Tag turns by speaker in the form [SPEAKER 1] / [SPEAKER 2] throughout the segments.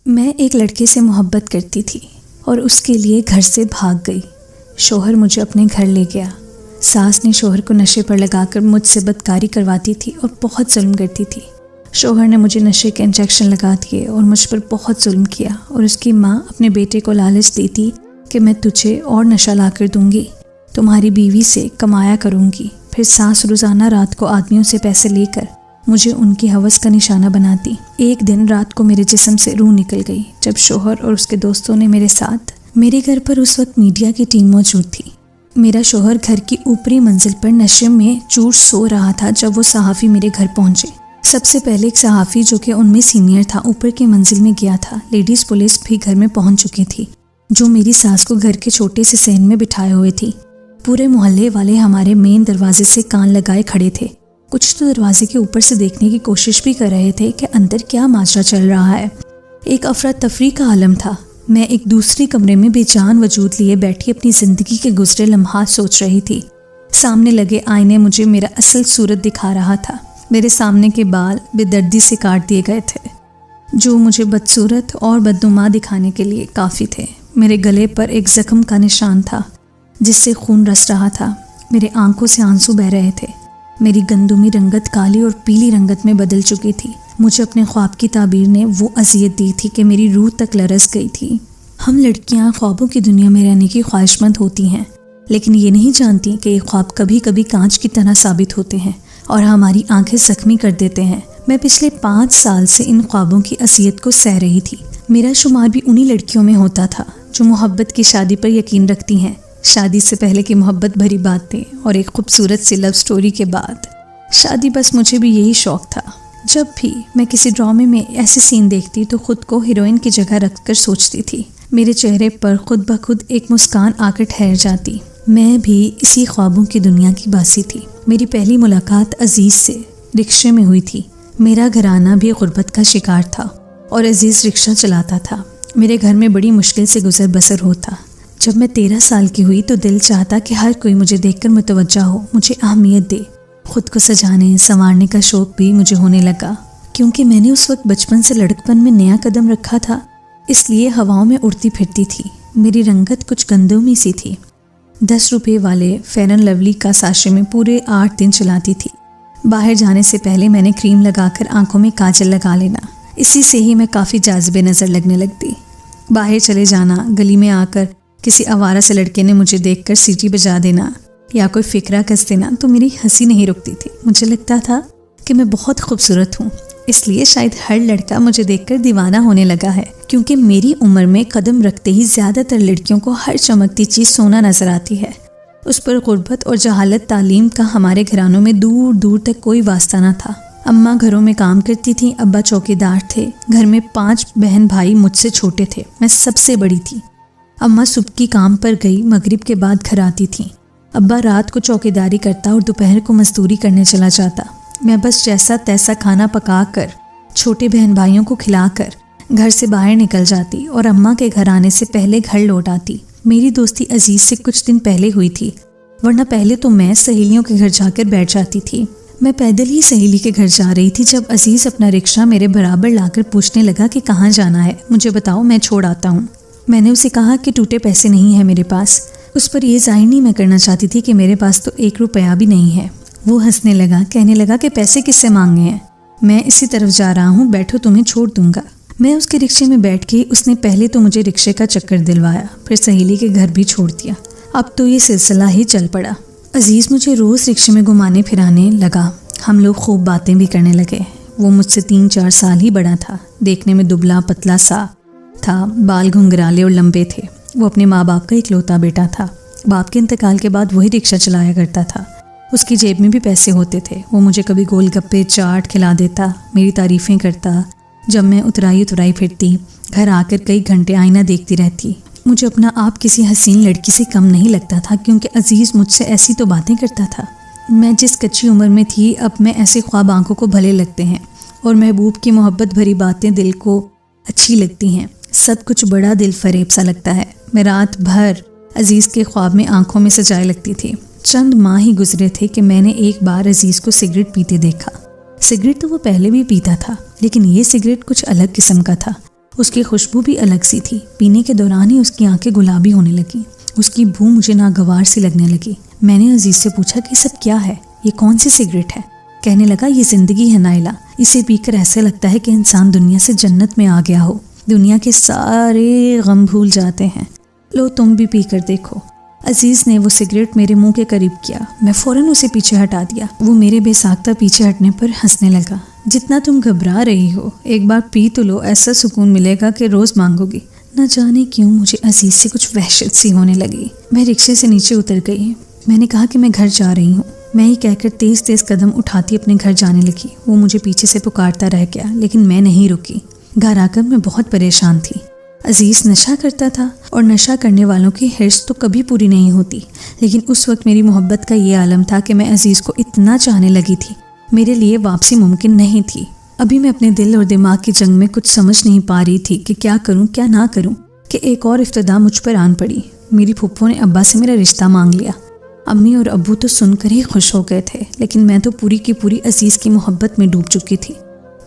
[SPEAKER 1] मैं एक लड़के से मोहब्बत करती थी और उसके लिए घर से भाग गई। शोहर मुझे अपने घर ले गया। सास ने शोहर को नशे पर लगाकर मुझसे बदकारी करवाती थी और बहुत जुल्म करती थी। शोहर ने मुझे नशे के इंजेक्शन लगा दिए और मुझ पर बहुत जुल्म किया और उसकी माँ अपने बेटे को लालच देती कि मैं तुझे और नशा ला कर दूँगी, तुम्हारी बीवी से कमाया करूँगी। फिर सास रोज़ाना रात को आदमियों से पैसे लेकर मुझे उनकी हवस का निशाना बनाती। एक दिन रात को मेरे जिस्म से रूह निकल गई जब शोहर और उसके दोस्तों ने मेरे घर पर उस वक्त मीडिया की टीम मौजूद थी। मेरा शोहर घर की ऊपरी मंजिल पर नशे में चूर सो रहा था जब वो सहाफ़ी मेरे घर पहुंचे। सबसे पहले एक सहाफ़ी जो कि उनमें सीनियर था ऊपर की मंजिल में गया था। लेडीज़ पुलिस भी घर में पहुंच चुकी थी जो मेरी सास को घर के छोटे से सहन में बिठाए हुए थी। पूरे मोहल्ले वाले हमारे मेन दरवाजे से कान लगाए खड़े थे। कुछ तो दरवाजे के ऊपर से देखने की कोशिश भी कर रहे थे कि अंदर क्या माजरा चल रहा है। एक अफरा तफरी का आलम था। मैं एक दूसरे कमरे में बेजान वजूद लिए बैठी अपनी ज़िंदगी के गुजरे लम्हात सोच रही थी। सामने लगे आईने मुझे मेरा असल सूरत दिखा रहा था। मेरे सामने के बाल बेदर्दी से काट दिए गए थे जो मुझे बदसूरत और बदनुमा दिखाने के लिए काफ़ी थे। मेरे गले पर एक ज़ख्म का निशान था जिससे खून रस रहा था। मेरे आंखों से आंसू बह रहे थे। मेरी गंदुमी रंगत काली और पीली रंगत में बदल चुकी थी। मुझे अपने ख्वाब की ताबीर ने वो अजियत दी थी कि मेरी रूह तक लरस गई थी। हम लड़कियां ख्वाबों की दुनिया में रहने की ख्वाहिशमंद होती हैं, लेकिन ये नहीं जानती कि ये ख्वाब कभी कभी कांच की तरह साबित होते हैं और हमारी आंखें जख्मी कर देते हैं। मैं पिछले 5 साल से इन ख्वाबों की अजियत को सह रही थी। मेरा शुमार भी उन्हीं लड़कियों में होता था जो मोहब्बत की शादी पर यकीन रखती हैं। शादी से पहले की मोहब्बत भरी बातें और एक खूबसूरत सी लव स्टोरी के बाद शादी, बस मुझे भी यही शौक़ था। जब भी मैं किसी ड्रामे में ऐसे सीन देखती तो खुद को हीरोइन की जगह रखकर सोचती थी। मेरे चेहरे पर खुद ब खुद एक मुस्कान आकर ठहर जाती। मैं भी इसी ख्वाबों की दुनिया की बासी थी। मेरी पहली मुलाकात अजीज़ से रिक्शे में हुई थी। मेरा घराना भी गुर्बत का शिकार था और अजीज़ रिक्शा चलाता था। मेरे घर में बड़ी मुश्किल से गुजर बसर होता। जब मैं 13 साल की हुई तो दिल चाहता कि हर कोई मुझे देखकर मुतवज्जा हो, मुझे अहमियत दे। खुद को सजाने संवारने का शौक़ भी मुझे होने लगा। क्योंकि मैंने उस वक्त बचपन से लड़कपन में नया कदम रखा था, इसलिए हवाओं में उड़ती फिरती थी। मेरी रंगत कुछ गंदुमी सी थी। 10 रुपये वाले फेयर एंड लवली का साशे में पूरे 8 दिन चलाती थी। बाहर जाने से पहले मैंने क्रीम लगाकर आंखों में काजल लगा लेना। इसी से ही मैं काफ़ी जाज़िबे नज़र लगने लगती। बाहर चले जाना, गली में आकर किसी आवारा से लड़के ने मुझे देखकर सीटी बजा देना या कोई फिक्रा कस देना तो मेरी हंसी नहीं रुकती थी। मुझे लगता था कि मैं बहुत खूबसूरत हूँ, इसलिए शायद हर लड़का मुझे देखकर दीवाना होने लगा है। क्योंकि मेरी उम्र में कदम रखते ही ज़्यादातर लड़कियों को हर चमकती चीज़ सोना नज़र आती है। उस पर गुर्बत और जहालत तालीम का हमारे घरानों में दूर दूर तक कोई वास्ता न था। अम्मा घरों में काम करती थी, अब्बा चौकीदार थे। घर में 5 बहन भाई मुझसे छोटे थे। मैं सबसे बड़ी थी। अम्मा सुबह की काम पर गई, मगरिब के बाद घर आती थी। अब्बा रात को चौकीदारी करता और दोपहर को मजदूरी करने चला जाता। मैं बस जैसा तैसा खाना पकाकर छोटे बहन भाइयों को खिलाकर घर से बाहर निकल जाती और अम्मा के घर आने से पहले घर लौट आती। मेरी दोस्ती अजीज़ से कुछ दिन पहले हुई थी, वरना पहले तो मैं सहेलियों के घर जाकर बैठ जाती थी। मैं पैदल ही सहेली के घर जा रही थी जब अजीज़ अपना रिक्शा मेरे बराबर लाकर पूछने लगा कि कहाँ जाना है, मुझे बताओ, मैं छोड़ आता हूँ। मैंने उसे कहा कि टूटे पैसे नहीं है मेरे पास। उस पर यह जाहिर नहीं मैं करना चाहती थी कि मेरे पास तो 1 रुपया भी नहीं है। वो हंसने लगा, कहने लगा कि पैसे किससे मांगे हैं, मैं इसी तरफ जा रहा हूँ, बैठो, तुम्हें छोड़ दूंगा। मैं उसके रिक्शे में बैठ गई। उसने पहले तो मुझे रिक्शे का चक्कर दिलवाया, फिर सहेली के घर भी छोड़ दिया। अब तो ये सिलसिला ही चल पड़ा। अजीज़ मुझे रोज़ रिक्शे में घुमाने फिराने लगा। हम लोग खूब बातें भी करने लगे। वो मुझसे 3-4 साल ही बड़ा था। देखने में दुबला पतला सा था, बाल घुंघराले और लंबे थे। वो अपने माँ बाप का इकलौता बेटा था। बाप के इंतकाल के बाद वही रिक्शा चलाया करता था। उसकी जेब में भी पैसे होते थे। वो मुझे कभी गोलगप्पे चाट खिला देता, मेरी तारीफ़ें करता। जब मैं उतराई फिरती, घर आकर कई घंटे आईना देखती रहती। मुझे अपना आप किसी हसीन लड़की से कम नहीं लगता था, क्योंकि अजीज़ मुझसे ऐसी तो बातें करता था। मैं जिस कच्ची उम्र में थी, अब मैं ऐसे ख्वाब आंखों को भले लगते हैं और महबूब की मोहब्बत भरी बातें दिल को अच्छी लगती हैं। सब कुछ बड़ा दिल फरेब सा लगता है। मैं रात भर अजीज़ के ख्वाब में आंखों में सजाए लगती थी। चंद माह ही गुजरे थे कि मैंने एक बार अजीज़ को सिगरेट पीते देखा। सिगरेट तो वो पहले भी पीता था, लेकिन ये सिगरेट कुछ अलग किस्म का था। उसकी खुशबू भी अलग सी थी। पीने के दौरान ही उसकी आंखें गुलाबी होने लगी। उसकी बू मुझे नागवार सी लगने लगी। मैंने अजीज से पूछा कि सब क्या है, ये कौन सी सिगरेट है। कहने लगा, ये जिंदगी है नाइला, इसे पीकर ऐसे लगता है कि इंसान दुनिया से जन्नत में आ गया हो, दुनिया के सारे गम भूल जाते हैं। लो तुम भी पी कर देखो। अजीज ने वो सिगरेट मेरे मुंह के करीब किया। मैं फौरन उसे पीछे हटा दिया। वो मेरे बेसाख्ता पीछे हटने पर हंसने लगा। जितना तुम घबरा रही हो, एक बार पी तो लो, ऐसा सुकून मिलेगा कि रोज मांगोगी। न जाने क्यों मुझे अजीज से कुछ वहशत सी होने लगी। मैं रिक्शे से नीचे उतर गई। मैंने कहा कि मैं घर जा रही हूँ। मैं ही कहकर तेज तेज कदम उठाती अपने घर जाने लगी। वो मुझे पीछे से पुकारता रह गया, लेकिन मैं नहीं रुकी। घर आकर मैं बहुत परेशान थी। अजीज नशा करता था और नशा करने वालों की हिर्स तो कभी पूरी नहीं होती, लेकिन उस वक्त मेरी मोहब्बत का ये आलम था कि मैं अजीज को इतना चाहने लगी थी, मेरे लिए वापसी मुमकिन नहीं थी। अभी मैं अपने दिल और दिमाग की जंग में कुछ समझ नहीं पा रही थी कि क्या करूं क्या ना करूं कि एक और इफ्तिदा मुझ पर आन पड़ी। मेरी फूफो ने अब्बा से मेरा रिश्ता मांग लिया। अम्मी और अब्बू तो सुनकर ही खुश हो गए थे, लेकिन मैं तो पूरी की पूरी अजीज की मोहब्बत में डूब चुकी थी।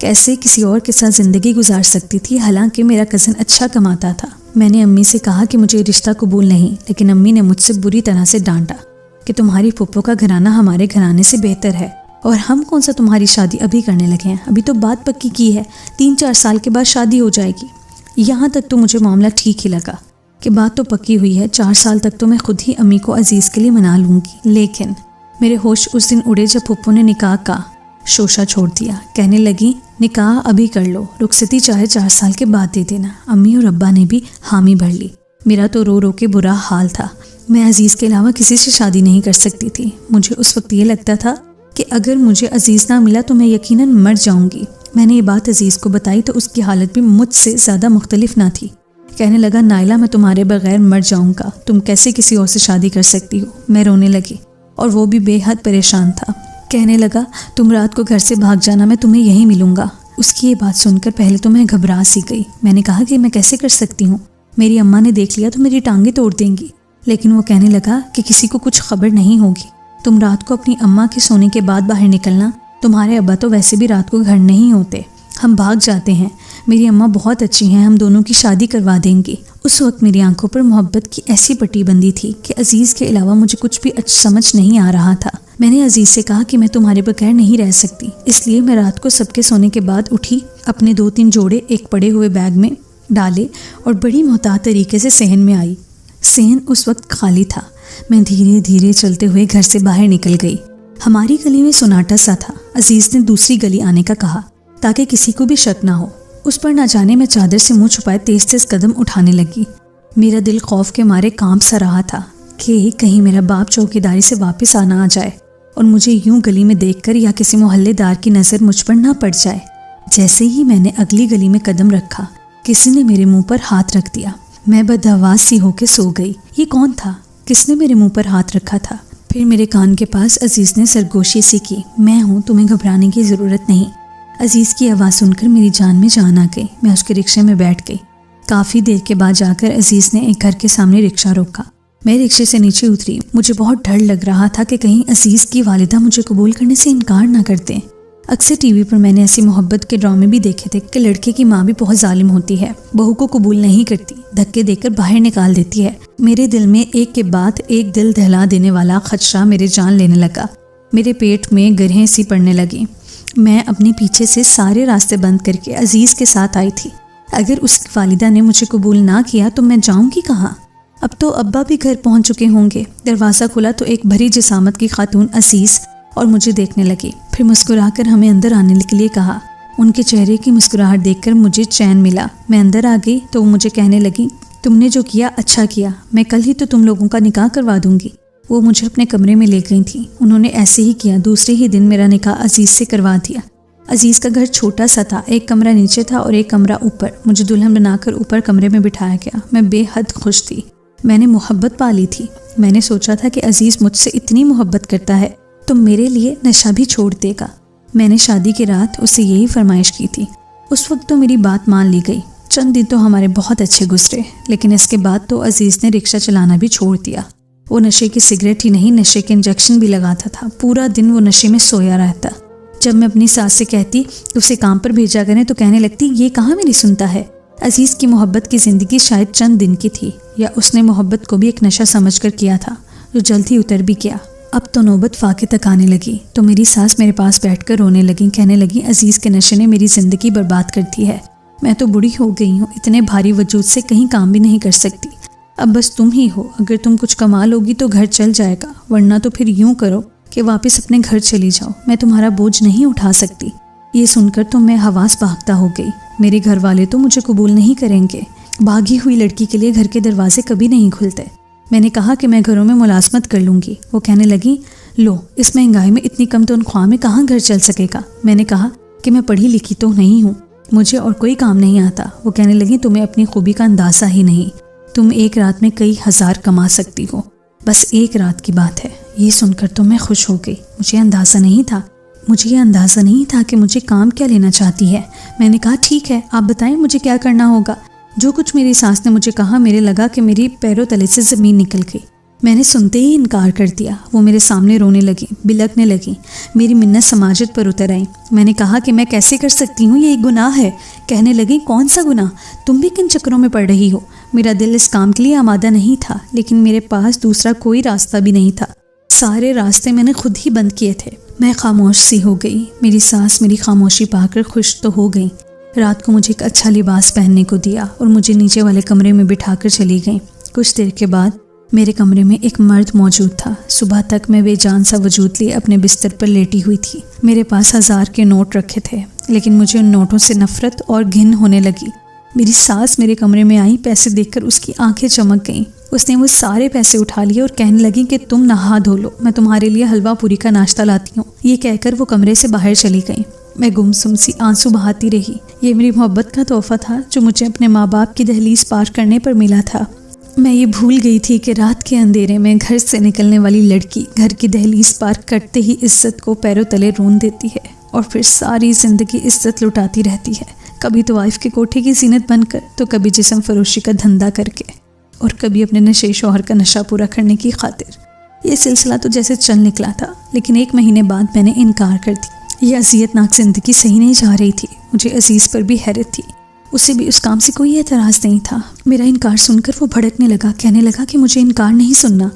[SPEAKER 1] कैसे किसी और के साथ ज़िंदगी गुजार सकती थी, हालांकि मेरा कज़न अच्छा कमाता था। मैंने अम्मी से कहा कि मुझे रिश्ता कबूल नहीं, लेकिन अम्मी ने मुझसे बुरी तरह से डांटा कि तुम्हारी फूफो का घराना हमारे घराने से बेहतर है और हम कौन सा तुम्हारी शादी अभी करने लगे हैं, अभी तो बात पक्की की है, 3-4 साल के बाद शादी हो जाएगी। यहाँ तक तो मुझे मामला ठीक ही लगा कि बात तो पक्की हुई है, 4 साल तक तो मैं खुद ही अम्मी को अजीज़ के लिए मना लूँगी। लेकिन मेरे होश उस दिन उड़े जब फूफो ने निकाह का शोशा छोड़ दिया। कहने लगी, निकाह अभी कर लो, रुखसती चाहे 4 साल के बाद दे देना। अम्मी और अब्बा ने भी हामी भर ली। मेरा तो रो रो के बुरा हाल था। मैं अजीज़ के अलावा किसी से शादी नहीं कर सकती थी। मुझे उस वक्त ये लगता था कि अगर मुझे अजीज़ ना मिला तो मैं यकीनन मर जाऊंगी। मैंने ये बात अजीज़ को बताई तो उसकी हालत भी मुझसे ज़्यादा मुख्तलिफ ना थी। कहने लगा, नाइला मैं तुम्हारे बगैर मर जाऊंगा, तुम कैसे किसी और से शादी कर सकती हो। मैं रोने लगी और वो भी बेहद परेशान था। कहने लगा, तुम रात को घर से भाग जाना, मैं तुम्हें यहीं मिलूंगा। उसकी ये बात सुनकर पहले तो मैं घबरा सी गई। मैंने कहा कि मैं कैसे कर सकती हूँ, मेरी अम्मा ने देख लिया तो मेरी टांगें तोड़ देंगी। लेकिन वो कहने लगा कि किसी को कुछ खबर नहीं होगी, तुम रात को अपनी अम्मा के सोने के बाद बाहर निकलना, तुम्हारे अब्बा तो वैसे भी रात को घर नहीं होते, हम भाग जाते हैं, मेरी अम्मा बहुत अच्छी हैं, हम दोनों की शादी करवा देंगी। उस वक्त मेरी आंखों पर मोहब्बत की ऐसी पट्टी बंदी थी कि अजीज़ के अलावा मुझे कुछ भी समझ नहीं आ रहा था। मैंने अजीज़ से कहा कि मैं तुम्हारे बगैर नहीं रह सकती, इसलिए मैं रात को सबके सोने के बाद उठी, अपने 2-3 जोड़े एक पड़े हुए बैग में डाले और बड़ी मोहतात तरीके से सहन में आई। सहन उस वक्त खाली था। मैं धीरे धीरे चलते हुए घर से बाहर निकल गई। हमारी गली में सन्नाटा सा था। अजीज़ ने दूसरी गली आने का कहा ताकि किसी को भी शक ना हो। उस पर ना जाने मैं चादर से मुंह छुपाए तेज तेज कदम उठाने लगी। मेरा दिल खौफ के मारे कांप सा रहा था कि कहीं मेरा बाप चौकीदारी से वापस आना आ जाए और मुझे यूं गली में देखकर या किसी मोहल्लेदार की नज़र मुझ पर ना पड़ जाए। जैसे ही मैंने अगली गली में कदम रखा, किसी ने मेरे मुंह पर हाथ रख दिया। मैं बदहवास सी होकर सो गई। ये कौन था? किसने मेरे मुंह पर हाथ रखा था? फिर मेरे कान के पास अजीज़ ने सरगोशी सी की, मैं हूँ, तुम्हें घबराने की ज़रूरत नहीं। अजीज़ की आवाज़ सुनकर मेरी जान में जान आ गई। मैं उसके रिक्शे में बैठ गई। काफ़ी देर के बाद जाकर अजीज़ ने एक घर के सामने रिक्शा रोका। मैं रिक्शे से नीचे उतरी। मुझे बहुत डर लग रहा था कि कहीं अजीज़ की वालिदा मुझे कबूल करने से इनकार ना कर दें। अक्सर टीवी पर मैंने ऐसी मोहब्बत के ड्रामे भी देखे थे कि लड़के की माँ भी बहुत जालिम होती है, बहू को कबूल नहीं करती, धक्के देकर बाहर निकाल देती है। मेरे दिल में एक के बाद एक दिल दहला देने वाला खदशा मेरे जान लेने लगा। मेरे पेट में गरहें सी पड़ने लगी। मैं अपने पीछे से सारे रास्ते बंद करके अजीज़ के साथ आई थी। अगर उसकी वालिदा ने मुझे कबूल ना किया तो मैं जाऊंगी कहाँ? अब तो अब्बा भी घर पहुंच चुके होंगे। दरवाज़ा खुला तो एक भरी जिसामत की खातून अजीज़ और मुझे देखने लगी। फिर मुस्कुराकर हमें अंदर आने के लिए कहा। उनके चेहरे की मुस्कुराहट देखकर मुझे चैन मिला। मैं अंदर आ गई तो वो मुझे कहने लगी, तुमने जो किया अच्छा किया, मैं कल ही तो तुम लोगों का निकाह करवा दूंगी। वो मुझे अपने कमरे में ले गई थी। उन्होंने ऐसे ही किया। दूसरे ही दिन मेरा निकाह अजीज़ से करवा दिया। अजीज़ का घर छोटा सा था, एक कमरा नीचे था और एक कमरा ऊपर। मुझे दुल्हन बनाकर ऊपर कमरे में बिठाया गया। मैं बेहद खुश थी। मैंने मोहब्बत पा ली थी। मैंने सोचा था कि अजीज़ मुझसे इतनी मोहब्बत करता है तो मेरे लिए नशा भी छोड़ देगा। मैंने शादी की रात उससे यही फरमाइश की थी। उस वक्त तो मेरी बात मान ली गई। चंद दिन तो हमारे बहुत अच्छे गुजरे, लेकिन इसके बाद तो अजीज़ ने रिक्शा चलाना भी छोड़ दिया। वो नशे की सिगरेट ही नहीं, नशे के इंजेक्शन भी लगाता था। पूरा दिन वो नशे में सोया रहता। जब मैं अपनी सास से कहती कि उसे काम पर भेजा करें तो कहने लगती, ये कहाँ मेरी सुनता है, अजीज़ की मोहब्बत की ज़िंदगी शायद चंद दिन की थी, या उसने मोहब्बत को भी एक नशा समझकर किया था जो जल्द ही उतर भी गया। अब तो नौबत फाके तक आने लगी तो मेरी सास मेरे पास बैठकर रोने लगी। कहने लगी, अजीज़ के नशे ने मेरी ज़िंदगी बर्बाद कर दी है। मैं तो बूढ़ी हो गई हूँ, इतने भारी वजूद से कहीं काम भी नहीं कर सकती। अब बस तुम ही हो, अगर तुम कुछ कमा लोगी तो घर चल जाएगा, वरना तो फिर यूँ करो कि वापस अपने घर चली जाओ, मैं तुम्हारा बोझ नहीं उठा सकती। ये सुनकर तो मैं हवास भागता हो गई। मेरे घर वाले तो मुझे कबूल नहीं करेंगे। भागी हुई लड़की के लिए घर के दरवाजे कभी नहीं खुलते। मैंने कहा कि मैं घरों में मुलाजमत कर लूँगी। वो कहने लगी, लो इस महंगाई में इतनी कम तनख्वाह में कहाँ घर चल सकेगा। मैंने कहा कि मैं पढ़ी लिखी तो नहीं हूँ, मुझे और कोई काम नहीं आता। वो कहने लगी, तुम्हें अपनी खूबी का अंदाज़ा ही नहीं, तुम एक रात में कई हज़ार कमा सकती हो, बस एक रात की बात है। ये सुनकर तो मैं खुश हो गई। मुझे ये अंदाज़ा नहीं था कि मुझे काम क्या लेना चाहती है। मैंने कहा, ठीक है, आप बताएं मुझे क्या करना होगा। जो कुछ मेरी सास ने मुझे कहा, मेरे लगा कि मेरी पैरों तले से ज़मीन निकल गई। मैंने सुनते ही इनकार कर दिया। वो मेरे सामने रोने लगी, बिलखने लगी, मेरी मिन्नत समाजत पर उतर आई। मैंने कहा कि मैं कैसे कर सकती हूँ, ये एक गुनाह है। कहने लगी, कौन सा गुनाह, तुम भी किन चक्करों में पड़ रही हो। मेरा दिल इस काम के लिए आमादा नहीं था, लेकिन मेरे पास दूसरा कोई रास्ता भी नहीं था। सारे रास्ते मैंने खुद ही बंद किए थे। मैं खामोश सी हो गई। मेरी सास मेरी खामोशी पाकर खुश तो हो गई। रात को मुझे एक अच्छा लिबास पहनने को दिया और मुझे नीचे वाले कमरे में बिठाकर चली गई। कुछ देर के बाद मेरे कमरे में एक मर्द मौजूद था। सुबह तक मैं बेजान सा वजूद लिए अपने बिस्तर पर लेटी हुई थी। मेरे पास 1000 के नोट रखे थे, लेकिन मुझे उन नोटों से नफरत और घिन होने लगी। मेरी सास मेरे कमरे में आई। पैसे देखकर उसकी आंखें चमक गईं। उसने वो सारे पैसे उठा लिए और कहने लगी कि तुम नहा धो लो, मैं तुम्हारे लिए हलवा पूरी का नाश्ता लाती हूँ। ये कहकर वो कमरे से बाहर चली गई। मैं गुमसुम सी आंसू बहाती रही। ये मेरी मोहब्बत का तोहफा था जो मुझे अपने माँ बाप की दहलीज पार करने पर मिला था। मैं ये भूल गई थी कि रात के अंधेरे में घर से निकलने वाली लड़की घर की दहलीज पार करते ही इज्जत को पैरों तले रोन देती है और फिर सारी जिंदगी इज्जत लुटाती रहती है। कभी तो वाइफ के कोठे की जीनत बनकर, तो कभी जिस्म फरोशी का धंधा करके, और कभी अपने नशे शौहर का नशा पूरा करने की खातिर। ये सिलसिला तो जैसे चल निकला था, लेकिन 1 महीने बाद मैंने इनकार कर दिया। ये अज़ियतनाक ज़िंदगी सही नहीं जा रही थी। मुझे अजीज़ पर भी हैरत थी। उसे भी उस काम से कोई एतराज़ नहीं था। मेरा इनकार सुनकर वो भड़कने लगा। कहने लगा कि मुझे इनकार नहीं सुनना।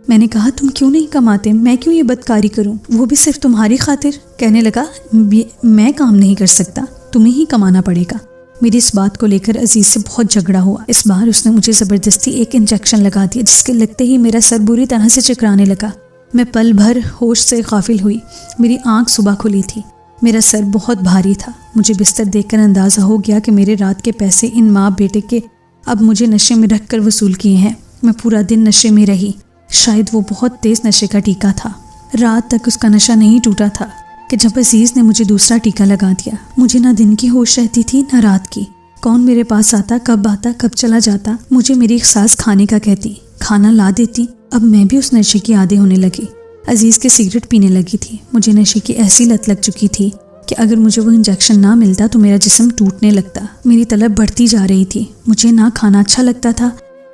[SPEAKER 1] मैंने कहा, तुम क्यों नहीं कमाते, मैं क्यों ये बदकारी करूं, वो भी सिर्फ तुम्हारी खातिर। कहने लगा, मैं काम नहीं कर सकता, तुम्हें ही कमाना पड़ेगा। मेरी इस बात को लेकर अजीज़ से बहुत झगड़ा हुआ। इस बार उसने मुझे ज़बरदस्ती एक इंजेक्शन लगा दिया, जिसके लगते ही मेरा सर बुरी तरह से चकराने लगा। मैं पल भर होश से गाफिल हुई। मेरी आंख सुबह खुली थी। मेरा सर बहुत भारी था। मुझे बिस्तर देखकर अंदाज़ा हो गया कि मेरे रात के पैसे इन माँ बेटे के अब मुझे नशे में रख कर वसूल किए हैं। मैं पूरा दिन नशे में रही। शायद वो बहुत तेज़ नशे का टीका था। रात तक उसका नशा नहीं टूटा था कि जब अजीज़ ने मुझे दूसरा टीका लगा दिया। मुझे ना दिन की होश रहती थी ना रात की। कौन मेरे पास आता, कब चला जाता। मुझे मेरी सास खाने का कहती, खाना ला देती। अब मैं भी उस नशे की आदी होने लगी। अजीज़ के सिगरेट पीने लगी थी। मुझे नशे की ऐसी लत लग चुकी थी कि अगर मुझे वो इंजेक्शन ना मिलता तो मेरा जिस्म टूटने लगता। मेरी तलब बढ़ती जा रही थी। मुझे ना खाना अच्छा लगता था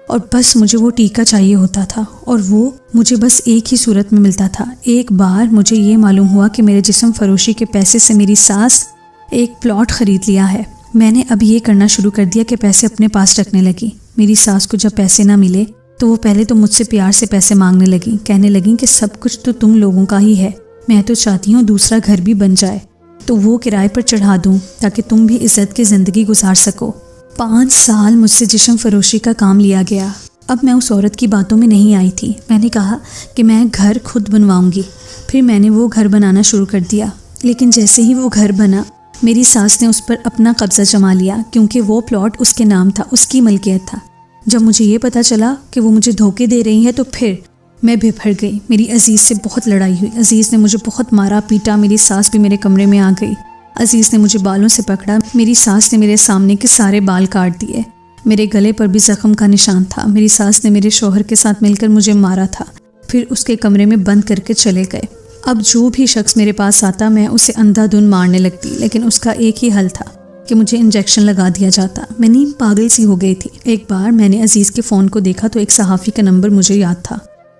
[SPEAKER 1] और बस मुझे वो टीका चाहिए होता था, और वो मुझे बस एक ही सूरत में मिलता था। एक बार मुझे ये मालूम हुआ कि मेरे जिस्म फरोशी के पैसे से मेरी सास एक प्लॉट ख़रीद लिया है। मैंने अब ये करना शुरू कर दिया कि पैसे अपने पास रखने लगी। मेरी सास को जब पैसे ना मिले तो वो पहले तो मुझसे प्यार से पैसे मांगने लगी। कहने लगी कि सब कुछ तो तुम लोगों का ही है, मैं तो चाहती हूँ दूसरा घर भी बन जाए तो वो किराए पर चढ़ा दूँ ताकि तुम भी इज्जत की ज़िंदगी गुजार सको। 5 साल मुझसे जिस्म फरोशी का काम लिया गया। अब मैं उस औरत की बातों में नहीं आई थी। मैंने कहा कि मैं घर खुद बनवाऊंगी। फिर मैंने वो घर बनाना शुरू कर दिया, लेकिन जैसे ही वो घर बना मेरी सास ने उस पर अपना कब्जा जमा लिया, क्योंकि वो प्लॉट उसके नाम था, उसकी मलकियत था। जब मुझे ये पता चला कि वो मुझे धोखे दे रही है तो फिर मैं बिफर गई। मेरी अजीज़ से बहुत लड़ाई हुई। अजीज़ ने मुझे बहुत मारा पीटा। मेरी सास भी मेरे कमरे में आ गई। अजीज़ ने मुझे बालों से पकड़ा। मेरी सास ने मेरे सामने के सारे बाल काट दिए। मेरे गले पर भी जख्म का निशान था। मेरी सास ने मेरे शौहर के साथ मिलकर मुझे मारा था, फिर उसके कमरे में बंद करके चले गए। अब जो भी शख्स मेरे पास आता मैं उसे अंधाधुन मारने लगती, लेकिन उसका एक ही हल था कि मुझे इंजेक्शन लगा दिया जाता। मैं नींद पागल सी हो गई थी। एक बार मैंने अजीज़ के फ़ोन को देखा तो एक सहाफ़ी का नंबर मुझे याद था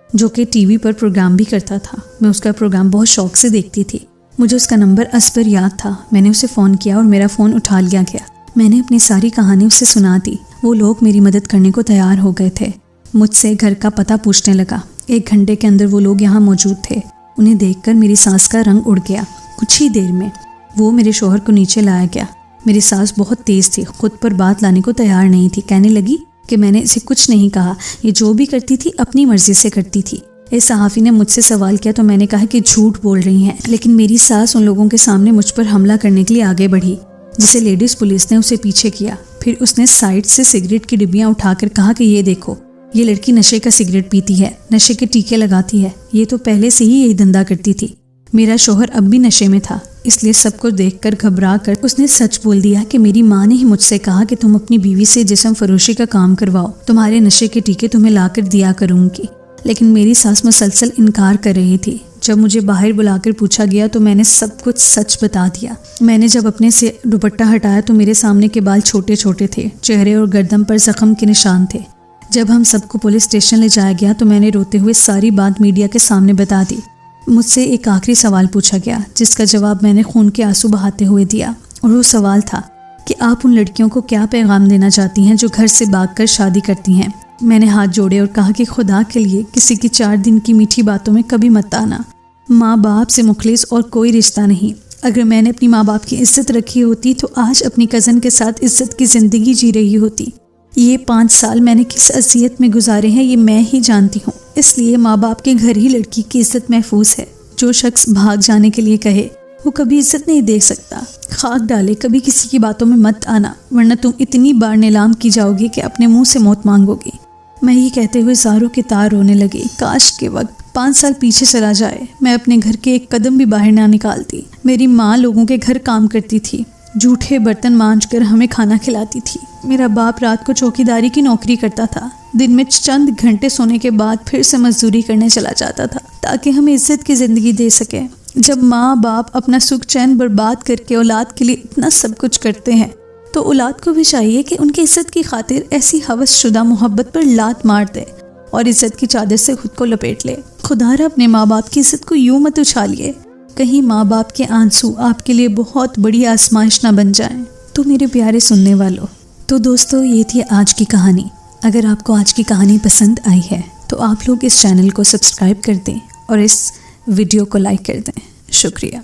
[SPEAKER 1] जो कि टीवी पर प्रोग्राम भी करता था। मैं उसका प्रोग्राम बहुत शौक़ से देखती थी। मुझे उसका नंबर असबर याद था। मैंने उसे फ़ोन किया और मेरा फ़ोन उठा लिया गया। मैंने अपनी सारी कहानी उसे सुना दी। वो लोग मेरी मदद करने को तैयार हो गए थे। मुझसे घर का पता पूछने लगा। 1 घंटे के अंदर वो लोग यहाँ मौजूद थे। उन्हें देखकर मेरी सास का रंग उड़ गया। कुछ ही देर में वो मेरे शोहर को नीचे लाया गया। मेरी सास बहुत तेज़ थी, खुद पर बात लाने को तैयार नहीं थी। कहने लगी कि मैंने इसे कुछ नहीं कहा, ये जो भी करती थी अपनी मर्जी से करती थी। इस सहाफ़ी ने मुझसे सवाल किया तो मैंने कहा कि झूठ बोल रही हैं, लेकिन मेरी सास उन लोगों के सामने मुझ पर हमला करने के लिए आगे बढ़ी, जिसे लेडीज़ पुलिस ने उसे पीछे किया। फिर उसने साइड से सिगरेट की डिब्बियाँ उठाकर कहा कि ये देखो, ये लड़की नशे का सिगरेट पीती है, नशे के टीके लगाती है, ये तो पहले से ही यही धंधा करती थी। मेरा शोहर अब भी नशे में था, इसलिए सबको देखकर घबरा कर उसने सच बोल दिया कि मेरी माँ ने ही मुझसे कहा कि तुम अपनी बीवी से जिस्म फरोशी का काम करवाओ, तुम्हारे नशे के टीके तुम्हें लाकर दिया करूँगी। लेकिन मेरी सास मुसलसल इनकार कर रही थी। जब मुझे बाहर बुलाकर पूछा गया तो मैंने सब कुछ सच बता दिया। मैंने जब अपने से दुपट्टा हटाया तो मेरे सामने के बाल छोटे छोटे थे, चेहरे और गर्दन पर जख्म के निशान थे। जब हम सबको पुलिस स्टेशन ले जाया गया तो मैंने रोते हुए सारी बात मीडिया के सामने बता दी। मुझसे एक आखिरी सवाल पूछा गया, जिसका जवाब मैंने खून के आंसू बहाते हुए दिया, और वो सवाल था कि आप उन लड़कियों को क्या पैगाम देना चाहती हैं जो घर से भागकर शादी करती हैं। मैंने हाथ जोड़े और कहा कि खुदा के लिए किसी की 4 दिन की मीठी बातों में कभी मत आना। माँ बाप से मुखलिस और कोई रिश्ता नहीं। अगर मैंने अपनी माँ बाप की इज्जत रखी होती तो आज अपनी कज़न के साथ इज्जत की ज़िंदगी जी रही होती। ये 5 साल मैंने किस अज़ियत में गुजारे हैं ये मैं ही जानती हूँ। इसलिए माँ बाप के घर ही लड़की की इज्जत महफूज है। जो शख्स भाग जाने के लिए कहे वो कभी इज्जत नहीं देख सकता। खाक डाले, कभी किसी की बातों में मत आना, वरना तुम इतनी बार नीलाम की जाओगी कि अपने मुंह से मौत मांगोगी। मैं ये कहते हुए ज़ारों के तार रोने लगी। काश के वक्त 5 साल पीछे चला जाए, मैं अपने घर के एक कदम भी बाहर ना निकालती। मेरी माँ लोगों के घर काम करती थी, जूठे बर्तन मांजकर हमें खाना खिलाती थी। मेरा बाप रात को चौकीदारी की नौकरी करता था, दिन में चंद घंटे सोने के बाद फिर से मजदूरी करने चला जाता था ताकि हमें इज्जत की ज़िंदगी दे सके। जब माँ बाप अपना सुख चैन बर्बाद करके औलाद के लिए इतना सब कुछ करते हैं तो औलाद को भी चाहिए कि उनकी इज्जत की खातिर ऐसी हवसशुदा मोहब्बत पर लात मार दे और इज्जत की चादर से खुद को लपेट ले। खुदारा अपने माँ बाप की इज्जत को यूं मत उछालिए, कहीं माँ बाप के आंसू आपके लिए बहुत बड़ी आजमाइश ना बन जाएं। तो मेरे प्यारे सुनने वालों, तो दोस्तों ये थी आज की कहानी। अगर आपको आज की कहानी पसंद आई है तो आप लोग इस चैनल को सब्सक्राइब कर दें और इस वीडियो को लाइक कर दें। शुक्रिया।